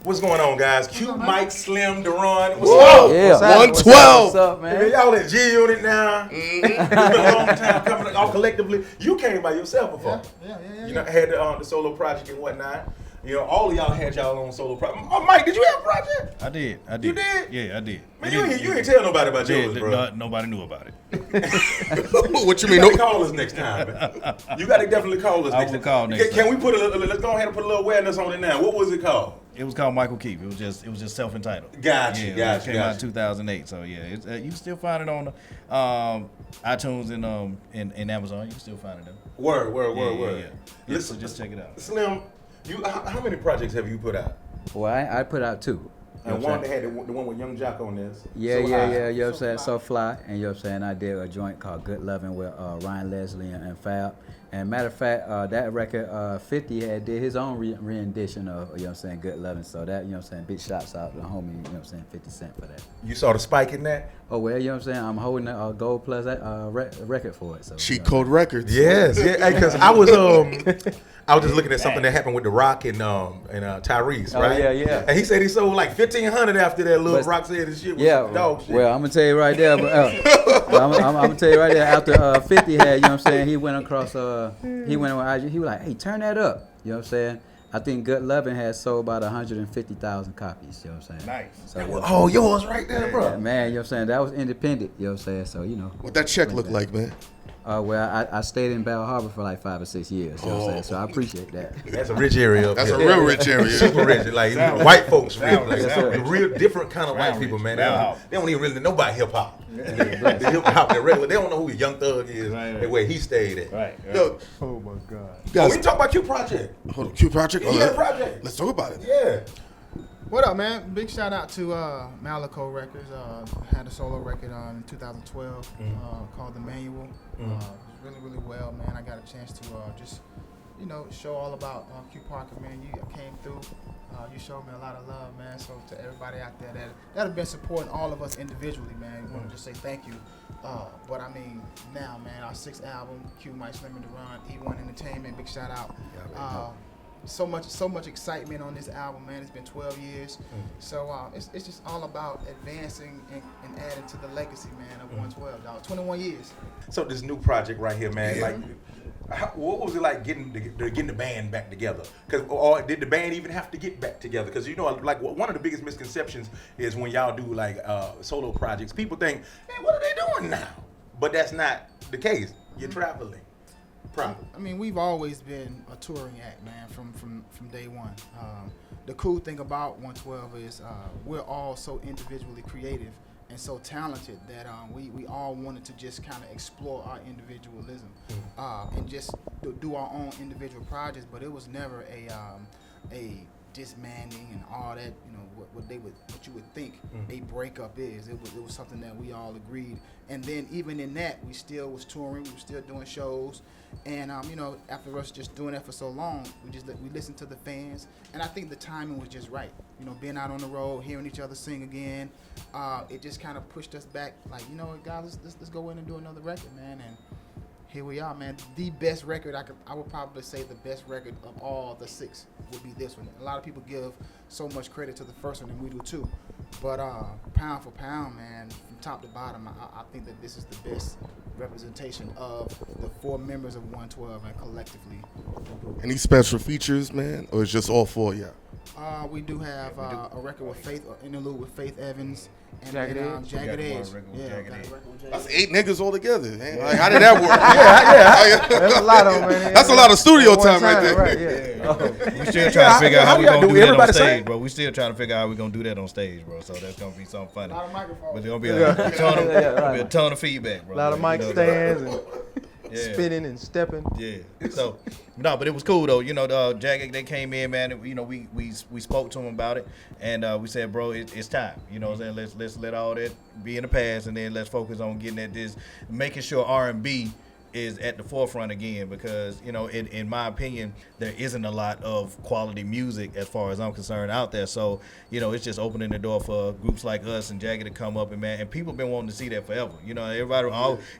What's going on, guys? Q, Mike, Slim, Deron. What's Whoa, up? yeah. 112. What's up, man? Hey, y'all at G Unit now. It's been a long time coming all collectively. You came by yourself before. Yeah. You know, had the solo project and whatnot. You know, all of y'all had y'all own solo project. Oh, Mike, did you have a project? I did. You did? Yeah, I did. Man, you ain't tell nobody about yours, bro. Nobody knew about it. What you mean? You gotta call us next time. You gotta definitely call us next time. Call next Can we put let's go ahead and put a little awareness on it now. What was it called? It was called Michael Keith. It was just self-entitled. Gotcha. It came out in 2008. So yeah, you can still find it on iTunes and Amazon. You can still find it there. Word. Yeah, so just check it out. Slim, how many projects have you put out? Well, I put out 2. And one that had the one with Young Jock on this. Yeah, So you know High. what I'm saying? So Fly. And you know what I'm saying? I did a joint called Good Lovin' with Ryan Leslie and Fab. And matter of fact, that record, 50 did his own rendition of, you know what I'm saying, Good Lovin'. So that, you know what I'm saying, big shots out to the homie, you know what I'm saying, 50 Cent for that. You saw the spike in that? Oh, well, you know what I'm saying? I'm holding a Gold Plus record for it. So, Cheat Code Records. Yes, yeah, because I was just looking at something that happened with The Rock and Tyrese, right? Yeah. And he said he sold like 1,500 after that. Lil Rock said his shit was dog shit. Well, I'm gonna tell you right there. I'm gonna tell you right there. After 50 had, you know what I'm saying, he went across. He went on IG. He was like, "Hey, turn that up." You know what I'm saying? I think Good Lovin' has sold about 150,000 copies. You know what I'm saying? Nice. So, yours right there, bro. man, you know what I'm saying? That was independent. You know what I'm saying? So you know. What that check look like, man? Well, I stayed in Bell Harbor for like 5 or 6 years. You know what I'm saying? So I appreciate that. That's a rich area. That's a real rich area. Super rich, like white folks, real, like Yes, sir. the real different kind of white people, man. They don't even really know about hip hop. The hip hop, the regular, they don't know who Young Thug is, Right. and where he stayed at. Right. Yo, Oh my God. you guys, We talk about Q Project. hold on, Q Project? Yeah, Project. Let's talk about it. Yeah. What up, man? Big shout out to Malico Records. Had a solo record in 2012 called The Manual. Really well, man. I got a chance to just, you know, show all about Q Parker, man. You came through. You showed me a lot of love, man. So to everybody out there that have been supporting all of us individually, man, I want to just say thank you. But I mean, now, man, our 6th album, Q, Mike, Slim, and Deron, E1 Entertainment, big shout out. So much excitement on this album, man. It's been 12 years. So it's just all about advancing and adding to the legacy, man, of 112, dog. 21 years. So this new project right here, man, like, what was it like getting the band back together? Or did the band even have to get back together? Because you know, like one of the biggest misconceptions is when y'all do like solo projects, people think, hey, what are they doing now? But that's not the case. You're traveling. Probably. I mean, we've always been a touring act, man, from day one. The cool thing about 112 is we're all so individually creative and so talented that we all wanted to just kind of explore our individualism and just do our own individual projects. But it was never a disbanding and all that, you know, what you would think a breakup is. It was something that we all agreed. And then even in that, we still was touring, we were still doing shows. And you know, after us just doing that for so long, we listened to the fans, and I think the timing was just right. You know, being out on the road, hearing each other sing again, it just kind of pushed us back. Like, you know what, guys, let's go in and do another record, man. And here we are, man. The best record I would probably say the best record of all the 6 would be this one. A lot of people give so much credit to the first one, and we do too. But pound for pound, man, from top to bottom, I think that this is the best representation of the 4 members of 112 and collectively. Any special features, man? Or it's just all 4 of y'all? We do have a record with Faith, interlude with Faith Evans. And Jagged then, Edge? Jagged Edge. Yeah, Yeah, Jagged got a Edge. record with Jagged That's Edge. 8 niggas all together, man. Like, how did that work? That's a lot of them, man. That's a lot of studio At one time right there. Right, yeah. We still trying to figure out how we gonna do that on everybody stage, sing? bro. We still trying to figure out how we gonna do that on stage, bro. So that's gonna be something funny. A lot of microphones. But there's gonna be a ton of feedback, bro. A lot of mic You know, stands and yeah. spinning and stepping. Yeah. So, no, but it was cool though. You know, the Jagged, they came in, man. You know, we spoke to them about it, and we said, bro, it's time. You know what I'm saying? Let's let all that be in the past, and then let's focus on getting at this, making sure R&B is at the forefront again because, you know, in my opinion, there isn't a lot of quality music as far as I'm concerned out there. So, you know, it's just opening the door for groups like us and Jagged to come up and people been wanting to see that forever. You know, everybody,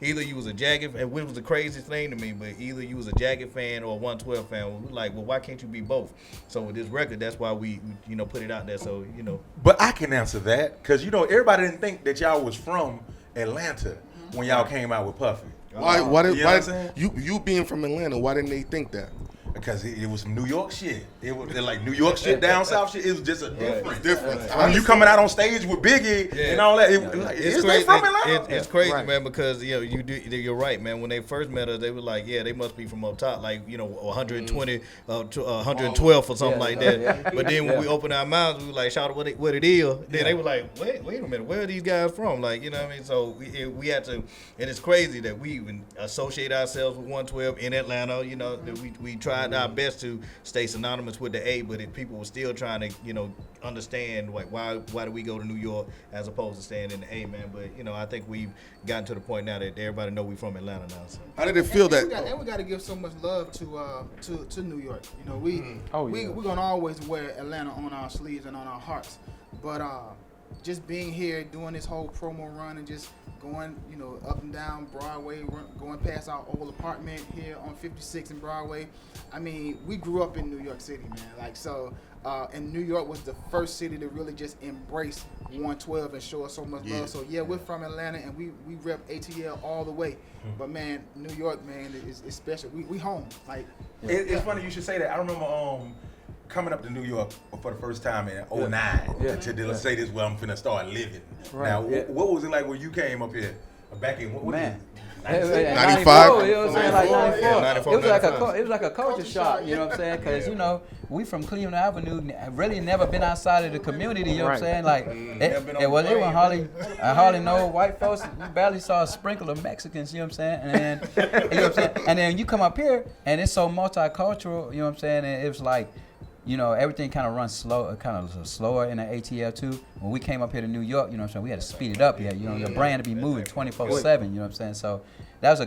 either you was a Jagged, and which was the craziest thing to me, but either you was a Jagged fan or a 112 fan. We're like, well, why can't you be both? So with this record, that's why we you know, put it out there. So, you know. But I can answer that because, you know, everybody didn't think that y'all was from Atlanta when y'all came out with Puffy. Why You know what why I'm saying? you being from Atlanta, why didn't they think that? Because it was some New York shit. It was like New York shit, down south shit. It was just a difference. When you coming out on stage with Biggie and all that, is they from Atlanta? It's crazy, man, because you know you're right, man. When they first met us, they were like, yeah, they must be from up top, like, you know, 120, 112 or something like that. But then when we opened our mouths, we were like, shout out what it is. Then they were like, wait a minute, where are these guys from? Like, you know what I mean? So we had to, and it's crazy that we even associate ourselves with 112 in Atlanta. You know, that we tried our best to stay synonymous with the A, but people were still trying to, you know, understand like why do we go to New York as opposed to staying in the A, man. But, you know, I think we've gotten to the point now that everybody know we from Atlanta now. So. How did it feel that? We got to give so much love to New York. You know, we're gonna always wear Atlanta on our sleeves and on our hearts. But just being here, doing this whole promo run, and just going, you know, up and down Broadway, going past our old apartment here on 56 and Broadway. I mean, we grew up in New York City, man. Like, so, and New York was the first city to really just embrace 112 and show us so much love. So, yeah, we're from Atlanta, and we rep ATL all the way. But, man, New York, man, is special. We home. Like, It's funny you should say that. I remember coming up to New York for the first time in 09 to say this where I'm finna start living. Right. Now, what was it like when you came up here back in what Man. was it? 95? You know what I'm saying? Like 94. 94, It was like 95. it was like a culture shock, you know what I'm saying? Because, you know, we from Cleveland Avenue, really never been outside of the community, you know what I'm saying? Like, it wasn't hardly no white folks. We barely saw a sprinkle of Mexicans, you know what I'm saying? And then, you know what I'm saying? And then you come up here, and it's so multicultural, you know what I'm saying? And it was like, you know, everything kind of runs slow, kind of slower in the ATL too. When we came up here to New York, you know what I'm saying, we had to speed it up. You know, your brand to be moving 24/7. You know what I'm saying. So that was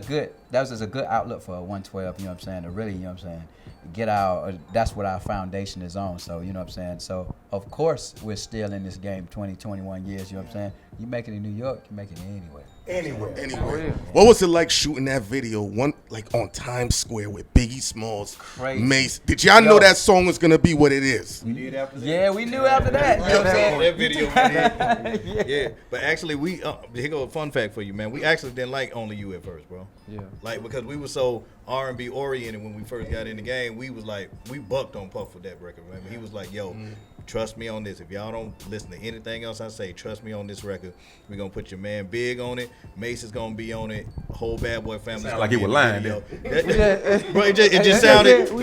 just a good outlet for 112. You know what I'm saying. To really, you know what I'm saying, get our. That's what our foundation is on. So you know what I'm saying. So of course we're still in this game 20, 21 years. You know what I'm saying. You make it in New York, you make it anywhere. Anyway. What was it like shooting that video on Times Square with Biggie Smalls, Crazy. Mase? Did y'all know that song was gonna be what it is? We did after that. Yeah, we knew after that. You know what I'm saying. That video, man. Yeah. But actually, here go a fun fact for you, man. We actually didn't like Only You at first, bro. Yeah. Like, because we were so R&B oriented when we first got in the game, we was like, we bucked on Puff with that record, man. He was like, yo, trust me on this. If y'all don't listen to anything else I say, trust me on this record. We're going to put your man Big on it. Mase is going to be on it. Whole Bad Boy family. Sound like he was lying, Bro, it just sounded too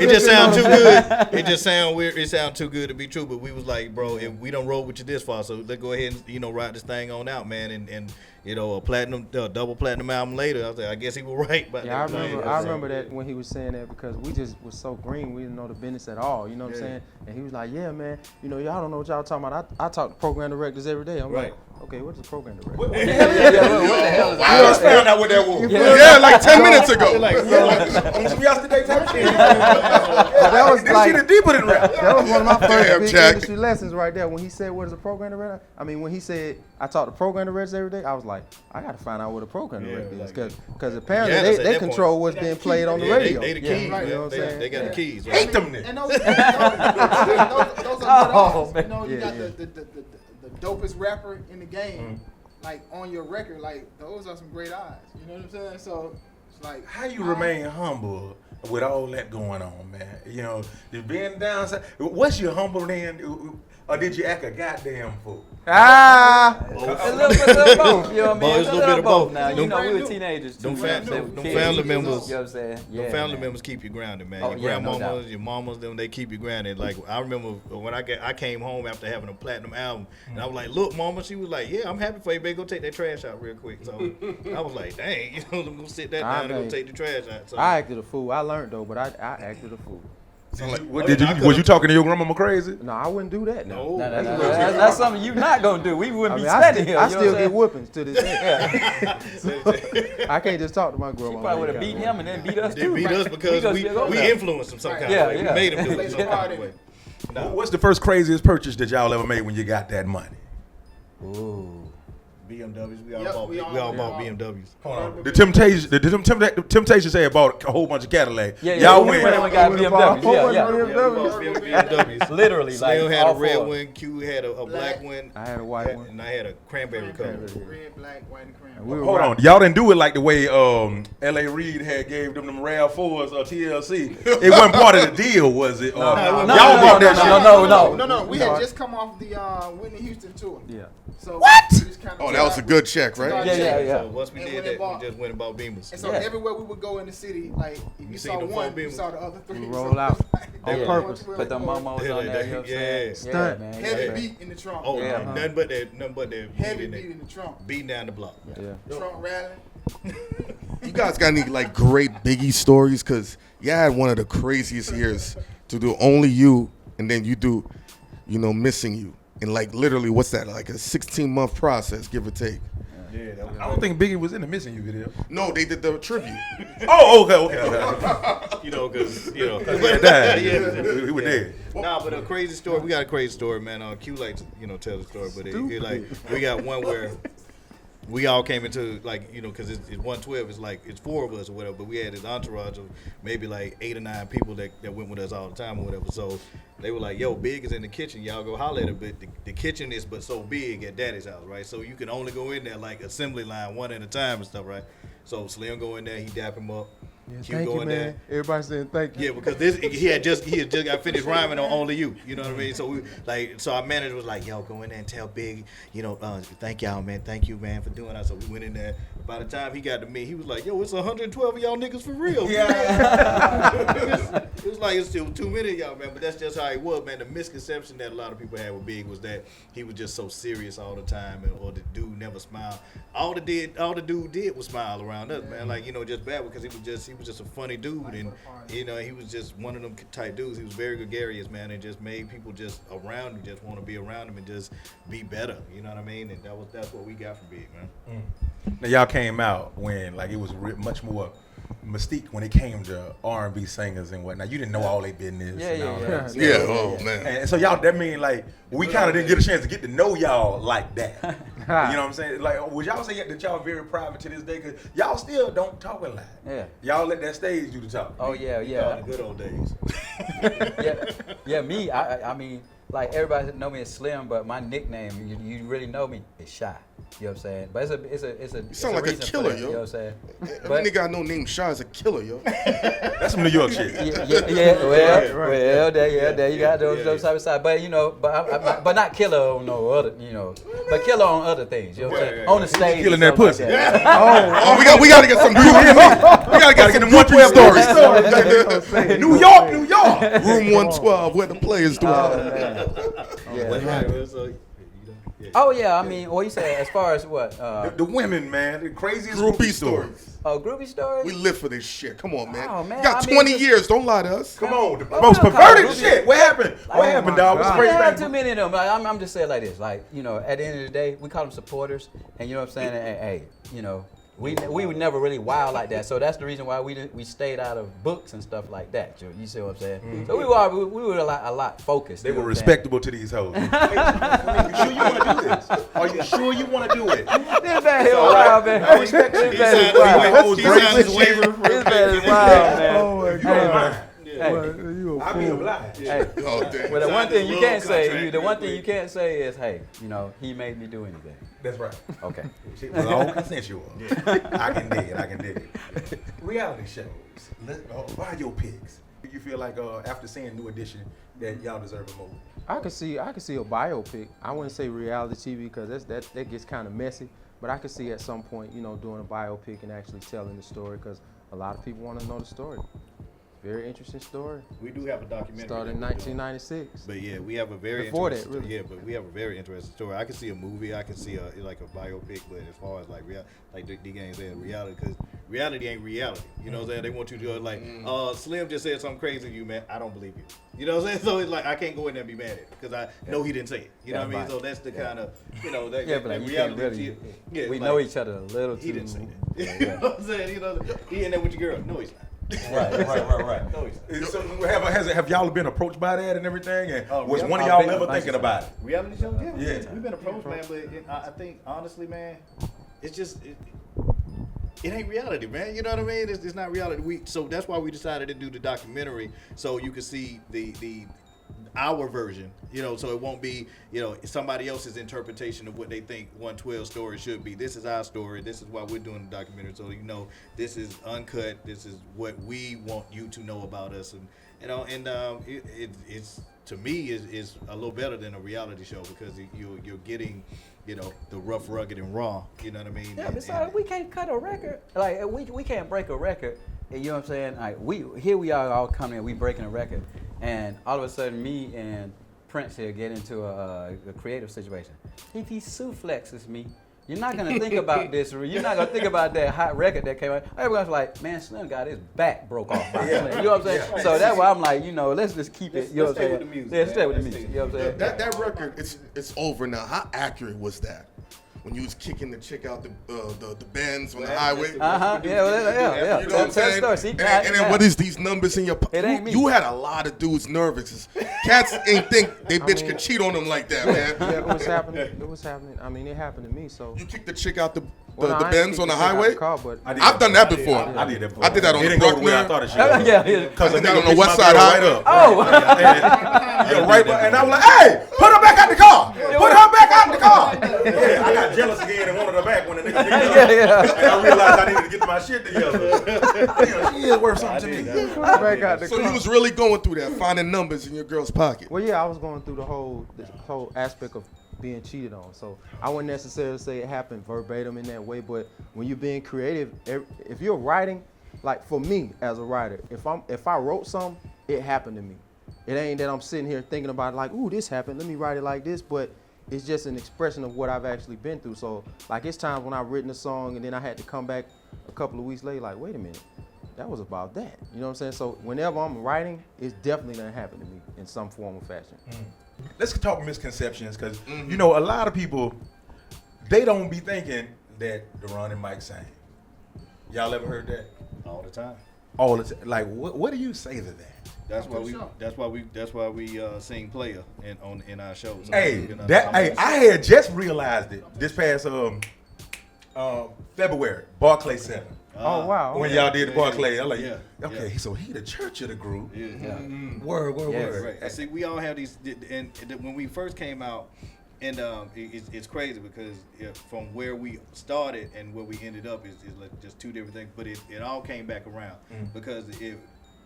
good. It just sound weird. It sound too good to be true. But we was like, bro, if we don't roll with you this far, so let's go ahead and, you know, ride this thing on out, man. And you know, a double platinum album later, I was like, I guess he was right. But Yeah, I remember that when he was saying that, because we just was so green, we didn't know the business at all. You know what I'm saying? And he was like, yeah, man, you know, y'all don't know what y'all talking about. I talk to program directors every day. I'm like, okay, what's the program director? What the hell is I just found out what that was. Yeah, like 10 minutes ago. On some yesterday type shit. That was This like, shit is deeper than rap. that was one of my first Damn, big Jack. industry lessons right there. When he said, what is a program director? I mean, when he said, I talk to program directors every day, I was like, I got to find out what a program director is. Because apparently Yeah, that's at they that control what's being played on the Yeah, radio. they the keys, You man. know what I'm saying? They got the keys. Right? Hate them niggas. And those are good eyes. You know, you got Yeah. the dopest rapper in the game, like on your record. Like, those are some great eyes. You know what I'm saying? So it's like, How you remain humble with all that going on, man? You know, you being down. What's your humble then? Or did you act a goddamn fool? Ah! A little bit of both, you know what I mean? Both, it's a little bit of both. Now, you Them- know, we were teenagers too. them man. fam- They them were kids, family you know members- what I'm saying? The Yeah, family man. members keep you grounded, man. Oh, Your yeah, no grandmamas, doubt. your mamas, them, they keep you grounded. Like, I remember when I came home after having a platinum album, and I was like, look, mama, she was like, yeah, I'm happy for you, baby. Go take that trash out real quick. So I was like, dang, I'm going to sit that down and go take the trash out. So I acted a fool. I learned though, but I acted a fool. Was you talking to your grandmama crazy? No, I wouldn't do that. No. That's something you not gonna do. We wouldn't be standing here. I you know still what I'm get saying? whoopings to this day. I can't just talk to my grandma. She probably would have beat him and then beat us They too. beat man. us because we Yeah. influenced them some kind Yeah, of way. yeah. We made them do it some kind of way. What's the first craziest purchase that y'all ever made when you got that money? Ooh. BMWs. We Yep, all we bought all BMWs. The Temptations say about a whole bunch of Cadillac. Yeah, Y'all we win. went and got BMWs. Yeah, yeah. BMWs. Literally, Slim like had all a red four. one, Q had a black one, I had a white one. and I had a cranberry color. Red, black, white, and cranberry. We were Hold on, y'all didn't do it like the way L.A. Reid had gave them RAV4s TLC. It wasn't part of the deal, was it? No, y'all no, bought that shit. No. We had just come off the Whitney Houston tour. Yeah. So What? we just kinda Oh, that was a good check, right? Yeah. So once we And did when they that, bought- we just went and bought Beamers. And so Yeah. everywhere we would go in the city, like if you seen saw the one, four you beamers. saw the other three. We So roll out they on were purpose. going Put the to momos Yeah, on there, you know what I'm saying? yeah. Stunt. man. heavy yeah. beat in the trunk. Oh, Yeah. nothing but that Heavy beat beat in in the trunk. beating down the block. Yeah. Trunk rattling. You guys got any like great Biggie stories? Cause you had one of the craziest years to do Only You, and then you do, Missing You, and like literally, what's that? Like a 16-month process, give or take. Yeah, that was I don't think Biggie was in the Missing You video. No, they did the tribute. Oh, okay. because He had died. Yeah. He was dead. Nah, but a crazy story. We got a crazy story, man. Q likes to tell the story, but it like we got one where we all came into because it's 112. It's like it's four of us or whatever, but we had this entourage of maybe like 8 or 9 people that went with us all the time or whatever. So they were like, "Yo, Big is in the kitchen. Y'all go holler at him." But the kitchen is but so big at Daddy's house, right? So you can only go in there like assembly line one at a time and stuff, right? So Slim go in there, he dap him up. Yeah, Q thank go you, in man. there. Everybody saying thank you. Yeah, because he had just got finished rhyming on Only You. You know what I mean? So so our manager was like, "Yo, go in there and tell Big, thank y'all, man. Thank you, man, for doing that." So we went in there. By the time he got to me, he was like, "Yo, it's 112 of y'all niggas for real." It was like it's still too many of y'all, man. But that's just how he was, man. The misconception that a lot of people had with Big was that he was just so serious all the time, or the dude never smiled. All the dude did was smile around us, man. Like just bad because he was just a funny dude, and he was just one of them type dudes. He was very gregarious, man, and just made people just around him just want to be around him and just be better. You know what I mean? And that's what we got from Big, man. Now y'all came out when it was much more mystique when it came to R&B singers and whatnot. You didn't know all their business. and all that. Yeah, oh man. And so y'all, that mean we kind of didn't get a chance to get to know y'all like that. You know what I'm saying? Like, would y'all say that y'all very private to this day? Cause y'all still don't talk a lot. Yeah. Y'all let that stage do the talk. Oh yeah. The good old days. Yeah. Me. I mean, like everybody know me as Slim, but my nickname, you really know me, is Shy. You know what I'm saying? But it's a. You sound like a killer, yo. You know what I'm saying? Every nigga I know named Shaw is a killer, yo. That's some New York shit. Well, there you got those type of side, but not killer on no other, but killer on other things. You know what I'm saying? On the stage, Killing that pussy. Oh, we got to get some. We got to get some 112 stories. New York. Room 112, where the players do. Oh yeah, I mean, what you say as far as what? The women, man, the craziest Groupie stories. Groupie stories. We live for this shit. Come on, man. Oh, man, You got I mean, 20 just- years. Don't lie to us. Come on, the Oh, most no, perverted Groupie. shit. What happened? What happened, dog? What's I crazy don't have too thing? many of them. I'm just saying like this, like at the end of the day, we call them supporters, and you know what I'm saying. And, hey, we would never really wild like that. So that's the reason why we stayed out of books and stuff like that. You see what I'm saying? Mm-hmm. So we were a lot focused. They you know were what I'm saying? respectable to these hoes. You sure you want to do this? Are you sure you want to do it? This man is wild, man. I respect you. This man is wild. He signed his waiver. This man is wild, man. Oh my You don't mind. Hey, I'll be obliged. hey. Oh, damn. Well, the one Signed thing his you love can't say, contract the one real thing you quick. can't say is, hey, he made me do anything. That's right. Okay. Shit was all consensual. I can dig it. Reality shows. Why your picks? Do you feel like after seeing New Edition that y'all deserve a movie? I could see a biopic. I wouldn't say reality TV because that gets kind of messy. But I could see at some point, doing a biopic and actually telling the story because a lot of people want to know the story. Very interesting story. We do have a documentary. Started in that we're doing. 1996. But yeah, we have a very Before interesting that, really. Yeah, but we have a very interesting story. I can see a movie. I can see a biopic. But as far as like D Game said, reality, because reality ain't reality. You know what I'm saying? They want you to like, Slim just said something crazy to you, man. I don't believe you. You know what I'm saying? So it's like I can't go in there and be mad at it because I know he didn't say it. You know what I mean? So that's the kind of, you know, that, But like, you can't reality. really, we know each other a little too. He didn't say that. You know what I'm saying? You know, he in there with your girl. No, he's not. Right. No, he's not. So have y'all been approached by that and everything? And was reality- one of y'all ever thinking about it? Reality show? Yeah. We've been approached, man, but I think honestly, man, it's just it ain't reality, man. You know what I mean? It's not reality. So that's why we decided to do the documentary so you can see the our version, you know, so it won't be, you know, somebody else's interpretation of what they think 112 story should be. This is our story. This is why we're doing the documentary. So, you know, this is uncut. This is what we want you to know about us. And, you know, and it's to me is a little better than a reality show because you're getting, you know, the rough, rugged, and raw. You know what I mean? Yeah, besides, we can't cut a record. Like, we can't break a record. You know what I'm saying? Like, we are all coming in, we breaking a record. And all of a sudden, me and Prince here get into a creative situation. If he suplexes me, you're not gonna think about this. You're not gonna think about that hot record that came out. Everyone's like, man, Slim got his back broke off by Slim. You know what I'm saying? So that's why I'm like, you know, let's just keep it. You know what I'm saying? Yeah, stay with the music. You know what I'm saying? That record, it's over now. How accurate was that? When you was kicking the chick out the Benz on the highway. Yeah. You know what I'm saying? And then what is these numbers in your It ain't me. You had a lot of dudes nervous. Cats ain't think they bitch could cheat on them like that, man. Yeah, it was happening. It was happening. I mean, it happened to me. So You kicked the chick out the Well, no, I ain't Benz kicked on the the chick out highway? the car, but I've done that before. I did that before. I did that on It the didn't go the way I Bruckner. thought it should. Yeah. Because I did that on the West Side right Highway. up. Oh. Yeah, right. And I was like, hey, put her back out the car. Put her back out the car. Yeah, I got jealous again and wanted her back when the nigga picked her up. And I realized I needed to get my shit together. Yeah, she is worth something to me. back out the So car. you was really going through that, finding numbers in your girl's pocket. Well, yeah, I was going through the whole aspect of being cheated on. So I wouldn't necessarily say it happened verbatim in that way, but when you're being creative, if you're writing, like for me as a writer, if I wrote something, it happened to me. It ain't that I'm sitting here thinking about it like, ooh, this happened, let me write it like this, but it's just an expression of what I've actually been through. So like it's times when I've written a song and then I had to come back a couple of weeks later like, wait a minute, that was about that. You know what I'm saying? So whenever I'm writing, it's definitely gonna happen to me in some form or fashion. Let's talk misconceptions because, you know, a lot of people, they don't be thinking that Deron and Mike sang. Y'all ever heard that? All the time. All the time. Like, what do you say to that? That's why we sing player in our shows. Hey, I had just realized it this past February, Barclay 7. Oh wow. When y'all did the Barclay, I'm like, yeah, okay, so he the church of the group. Yeah. Word. Right. And see, we all have these, and when we first came out, and it's crazy because from where we started and where we ended up is like just two different things, but it all came back around because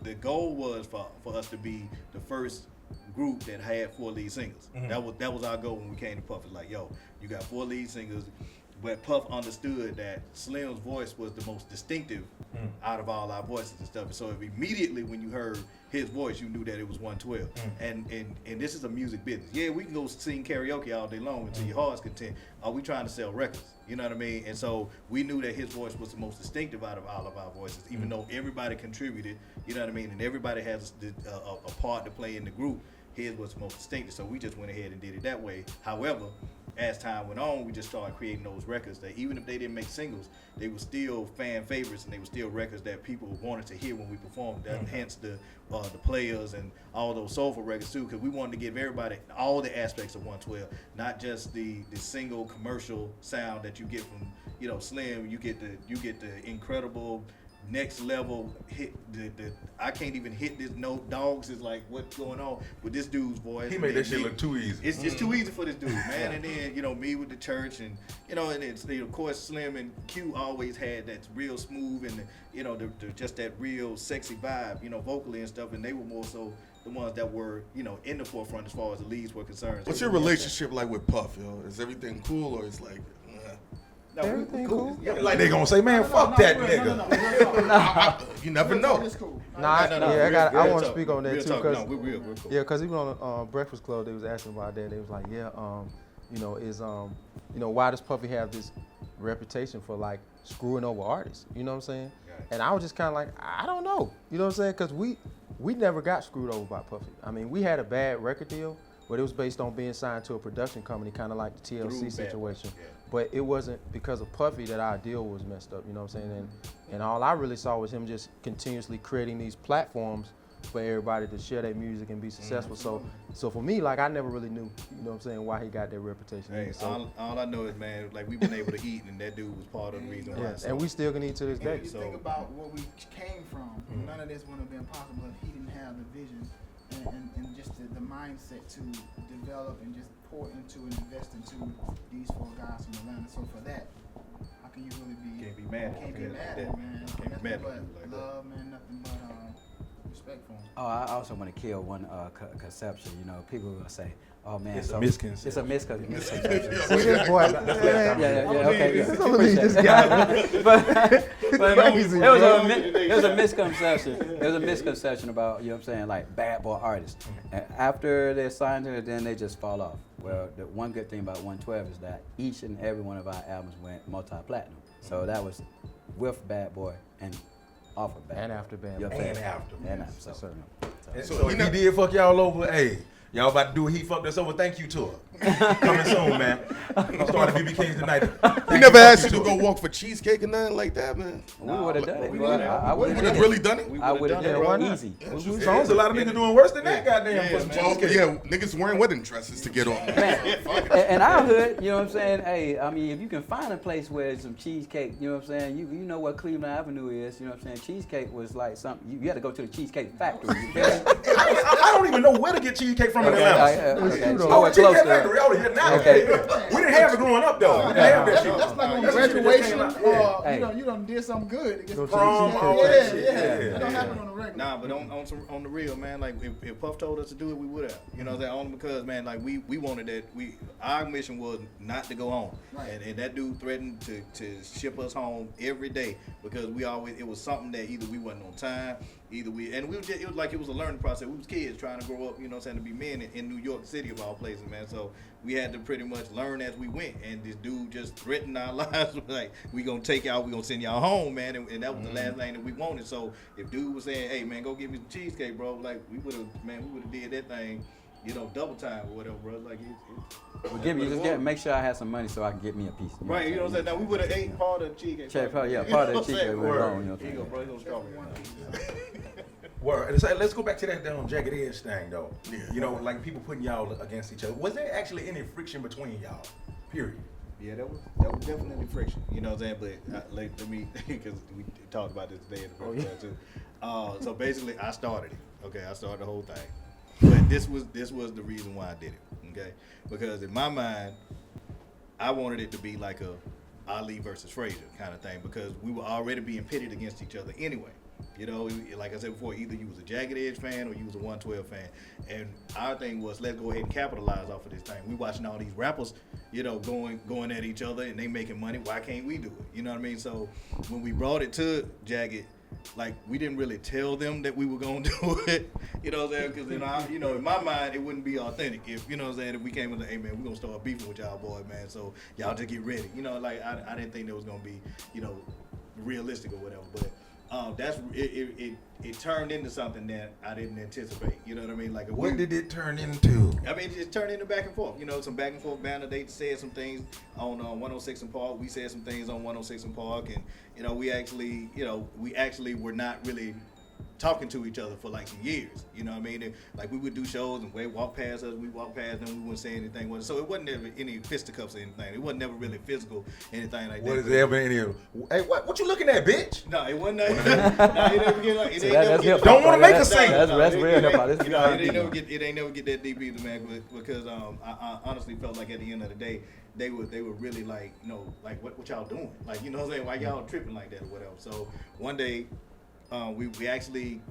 the goal was for us to be the first group that had 4 lead singers. That was our goal when we came to Puff. It's like, yo, you got 4 lead singers. But Puff understood that Slim's voice was the most distinctive out of all our voices and stuff. So immediately when you heard his voice, you knew that it was 112. And this is a music business. Yeah, we can go sing karaoke all day long until your heart's content. Are we trying to sell records? You know what I mean? And so we knew that his voice was the most distinctive out of all of our voices, even though everybody contributed, you know what I mean? And everybody has a part to play in the group. His was the most distinctive, so we just went ahead and did it that way. However, as time went on, we just started creating those records that even if they didn't make singles, they were still fan favorites and they were still records that people wanted to hear when we performed. That hence the players and all those soulful records too, because we wanted to give everybody all the aspects of 112, not just the single commercial sound that you get from Slim. You get the incredible next level hit. I can't even hit this note. Dogs is like, what's going on with this dude's voice? He made that shit look too easy. It's just too easy for this dude, man. And then me with the church, and and it's of course Slim and Q always had that real smooth and just that real sexy vibe, vocally and stuff. And they were more so the ones that were in the forefront as far as the leads were concerned. What's your relationship like with Puff, yo? Is everything cool or is like? No, Everything cool? Yeah, like they gonna say, man, fuck that nigga. You never know. It's cool. I want to speak on that too, because we're real cool. yeah, because even on Breakfast Club, they was asking about that. They was like, yeah, why does Puffy have this reputation for like screwing over artists. You know what I'm saying? And I was just kind of like, I don't know. You know what I'm saying? Because we never got screwed over by Puffy. I mean, we had a bad record deal, but it was based on being signed to a production company, kind of like the TLC situation. But it wasn't because of Puffy that our deal was messed up. You know what I'm saying? And all I really saw was him just continuously creating these platforms for everybody to share their music and be successful. So for me, like, I never really knew, you know what I'm saying, why he got that reputation. Hey, So, all I know is, man, like, we've been able to eat, and that dude was part of the reason why. yeah, and we still can eat to this And day. if you think about where we came from, none of this would have been possible if he didn't have the vision and just the mindset to develop and just pour into and invest into these 4 guys from Atlanta. So for that, how can you really be? Can't be mad at Can't be him mad like at that. him, man. Can't be Nothing mad at but him like that. love, man. Nothing but respect for him. Oh, I also want to kill one conception. You know, people will say, "Oh man, It's a so misconception. It's a misconception." See this boy? Yeah, okay. I'm gonna leave this guy. But Crazy, it was a misconception. It was a misconception about, you know what I'm saying, like bad boy artists. And after they're signed to it, then they just fall off. Well, the one good thing about 112 is that each and every one of our albums went multi-platinum. So that was with Bad Boy and off of Bad And Boy. after Bad You know Boy. what I'm And saying? after, And man. after. So, And so if he did fuck y'all over, hey, y'all about to do what he fucked us over. Thank you to her. Coming soon, man. I'm starting BB Kings tonight. He never asked you to go walk for cheesecake or nothing like that, man. we would have done it. we bro. would've- I You would would have have really done it? I would have done done it, it why not? easy. There's a lot of niggas doing worse than that, goddamn, for some Well, cheesecake. yeah, niggas wearing wedding dresses to get on. And our hood, you know what I'm saying? Hey, I mean, if you can find a place where there's some cheesecake, you know what I'm saying? You know what Cleveland Avenue is, you know what I'm saying? Cheesecake was like something, you had to go to the Cheesecake Factory. You feel me? I don't even know where to get cheesecake from in Atlanta. Okay. Oh, Somewhere close Cheesecake to Factory. Oh, yeah, now. Okay. We didn't have it growing up, though. We didn't have that shit. That's like on That's the shit that graduation, came out. or Hey. you done did something good. It gets Go to Prom, the all yeah, that shit. yeah. Yeah. It don't happen on the regular. Nah, but on the real, man, like if Puff told us to do it, we would have. You know what I'm saying? Only because, man, like we wanted that. Our mission was not to go home, Right. and that dude threatened to ship us home every day because it was something that either we wasn't on time, it was like it was a learning process. We was kids trying to grow up, you know what I'm saying, to be men in New York City of all places, man. So we had to pretty much learn as we went, and this dude just threatened our lives. Like, we gonna take y'all, we gonna send y'all home, man, and that was the last thing that we wanted. So if dude was saying, hey man, go get me some cheesecake, bro, like we would have did that thing, you know, double time or whatever, bro. Like Make sure I have some money so I can get me a piece. right, you know what I'm saying? Now we would have ate part of the cheesecake. Part of the You know what I'm cheesecake saying? was wrong, you know what Here I'm you go, saying? bro. Here's those strawberries. Word. So let's go back to that Jagged Edge thing, though. Yeah. You know, like people putting y'all against each other. Was there actually any friction between y'all? Period. Yeah, that was definitely friction. You know what I'm saying? But let me, because we talked about this today in the first too. So basically, I started it. Okay, I started the whole thing. But this was the reason why I did it. Okay, because in my mind, I wanted it to be like a Ali versus Frazier kind of thing because we were already being pitted against each other anyway. You know, like I said before, either you was a Jagged Edge fan or you was a 112 fan. And our thing was, let's go ahead and capitalize off of this thing. We watching all these rappers, you know, going at each other and they making money. Why can't we do it? You know what I mean? So when we brought it to Jagged, like, we didn't really tell them that we were going to do it. You know what I'm saying? Because, in my mind, it wouldn't be authentic if, you know what I'm saying, if we came and like, hey, man, we're going to start beefing with y'all boy, man. So y'all just get ready. You know, like, I didn't think that was going to be, you know, realistic or whatever. But it turned into something that I didn't anticipate. You know what I mean? Like, What did it turn into? I mean, it turned into back and forth. You know, some back and forth banter. They said some things on 106 and Park. We said some things on 106 and Park, and we actually were not really talking to each other for like some years. You know what I mean? And, like, we would do shows and they walk past us, we walk past them, we wouldn't say anything. So it wasn't ever any fisticuffs or anything. It wasn't never really physical, anything like that. What is there ever any of? Hey, what you looking at, bitch? No, it wasn't. No, it never get like. It ain't never That's get. hip-hop Don't wanna right make there. a scene. That's real hip hop. You know, it ain't never get that deep either, man. Because I honestly felt like at the end of the day, they were really like, like what y'all doing? Like, you know what I'm saying? Why y'all tripping like that or whatever? So one day, we actually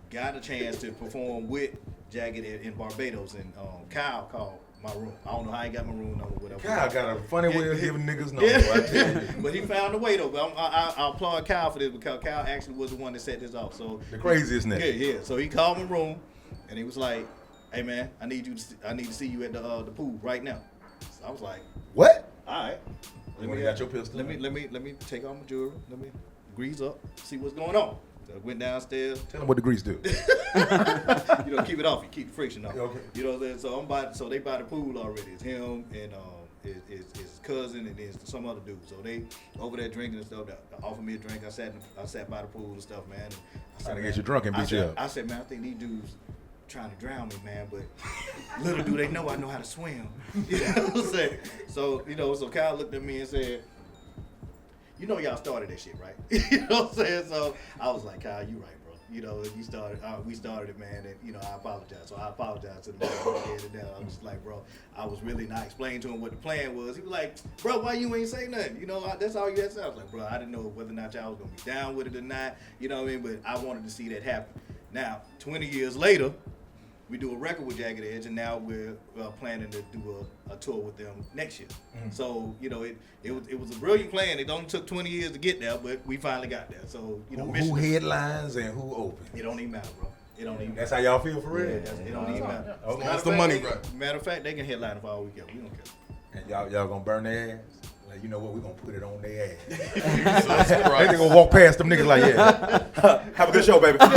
got a chance to perform with Jagged in Barbados, and Kyle called my room. I don't know how he got my room number, whatever. Kyle got a funny way of giving niggas numbers. Yeah. I tell you. But he found a way though. But I applaud Kyle for this because Kyle actually was the one that set this off. So The craziest nigga. Yeah. So he called my room, and he was like, "Hey man, I need to see you at the pool right now." So I was like, What? "All right." You want to got your pistol? Let me take off my jewelry. Let me grease up, see what's going on. So I went downstairs. Tell them what the grease do. You know, keep it off. You keep the friction off. Okay. You know what I'm saying? So they by the pool already. It's him and his cousin and then some other dude. So they over there drinking and stuff. They offered me a drink. I sat by the pool and stuff, man. And I Trying to get you drunk and beat you up. I said, man, I think these dudes trying to drown me, man. But little do they know I know how to swim. You know what I'm saying? So so Kyle looked at me and said, you know y'all started that shit, right? You know what I'm saying? So I was like, Kyle, you right, bro. You know, we started it, man, and I apologize. So I apologized to the man who did it down. I was just like, bro, I was really not explaining to him what the plan was. He was like, bro, why you ain't say nothing? You know, that's all you had to say. I was like, bro, I didn't know whether or not y'all was gonna be down with it or not. You know what I mean? But I wanted to see that happen. Now, 20 years later, we do a record with Jagged Edge, and now we're planning to do a tour with them next year. Mm-hmm. So it was a brilliant plan. It only took 20 years to get there, but we finally got there. So who headlines and who open? It don't even matter, bro. It don't even. That's how y'all feel for real. It don't even matter. Okay. That's the money, bro. Matter of fact, they can headline for all we care. We don't care. And y'all gonna burn their ass? Like, you know what? We gonna put it on their ass. Jesus They Christ. gonna walk past them niggas like, yeah. Have a good show, baby. Top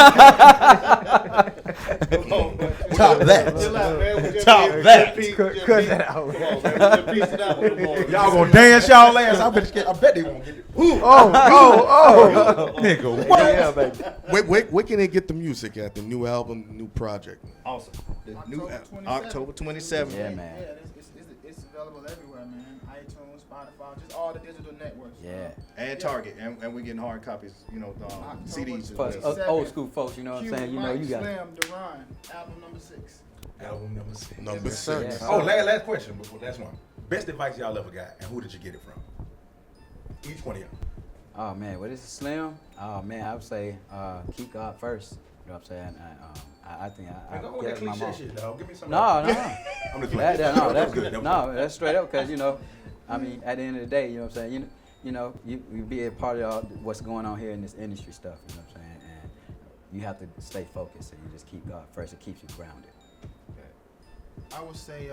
that. Chill out, man. We just Top did- that. just Cut just that out. Come on, man. We just pieced it out with the boys. Y'all gonna dance y'all ass. I bet they won't get it. Nigga, what? Yeah, baby. Where can they get the music at? The new album, new project? Awesome. The new October 27th. October 27th. Yeah, man. Yeah, it's available everywhere, man. iTunes, Spotify, just all the digital networks. Yeah. And Target, and we're getting hard copies, CDs. as For us well. old school folks, you know what I'm saying? You know, you got Slim, Duran, album number 6. Album number 6. Number Yes, 6. sir. Oh, last question before last one. Best advice y'all ever got, and who did you get it from? Each one of y'all. Oh man, what is it, Slim? Oh man, I would say keep God first. You know what I'm saying? I think I Go with get that it my cliche mom. shit, dog. Give me some. No. I'm just playing. That's good. That was no, good. that's straight up because I mean, at the end of the day, you know what I'm saying. You be a part of all what's going on here in this industry stuff. You know what I'm saying, and you have to stay focused and you just keep God first. It keeps you grounded. I would say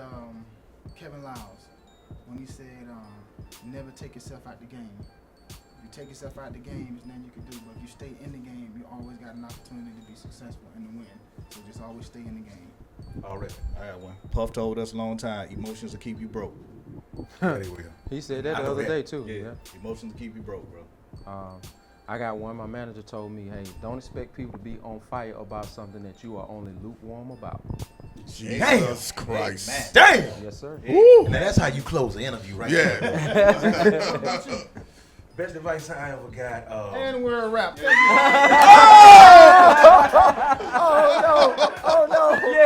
Kevin Lyles when he said never take yourself out the game. If you take yourself out the game, there's nothing you can do. But if you stay in the game, you always got an opportunity to be successful and to win. So just always stay in the game. Already. I got one. Puff told us a long time, emotions will keep you broke. Yeah, they will. He said that I the know other that. day too. Yeah. Emotions will keep you broke, bro. I got one. My manager told me, "Hey, don't expect people to be on fire about something that you are only lukewarm about." Jesus Christ. Damn. Yes, sir. Now that's how you close the interview, right? Yeah. Best advice I ever got. And we're a wrap. Oh no! Yeah.